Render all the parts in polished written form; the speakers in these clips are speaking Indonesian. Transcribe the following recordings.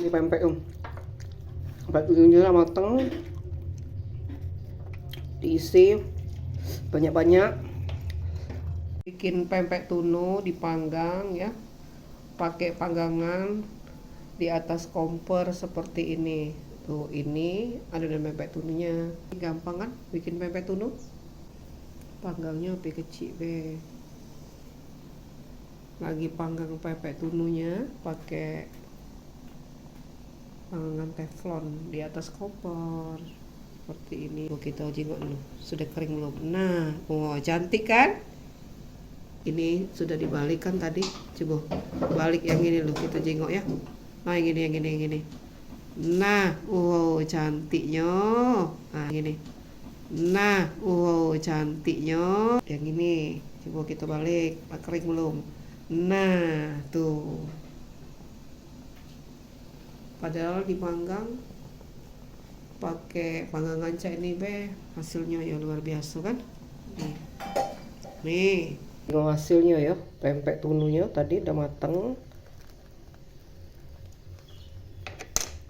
Ini pempek batunya mateng, diisi banyak-banyak. Bikin pempek tunu dipanggang ya, pakai panggangan di atas kompor seperti ini. Tuh, ini ada pempek tununya. Gampang kan bikin pempek tunu? Panggangnya lebih kecil be. Lagi panggang pempek tununya pakai panggangan teflon di atas kompor seperti ini. Kita jengok dulu, sudah kering belum? Nah, cantik kan? Ini sudah dibalik kan tadi, coba balik yang ini loh, kita jengok ya. Nah, yang ini. Nah, cantiknya. Nah, gini. Nah, cantiknya. Yang ini, coba kita balik, kering belum? Nah, tuh. Padahal dipanggang pakai panggangan cak ini be, hasilnya ya luar biasa kan? Nih. Hasilnya ya, pempek tununya tadi udah mateng.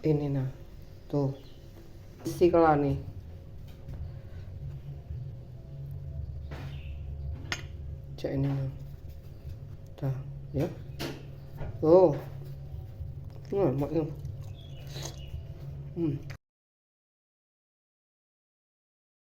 Ini nah, tuh isi kelah nih. Cek ini nah, dah ya. Maknya.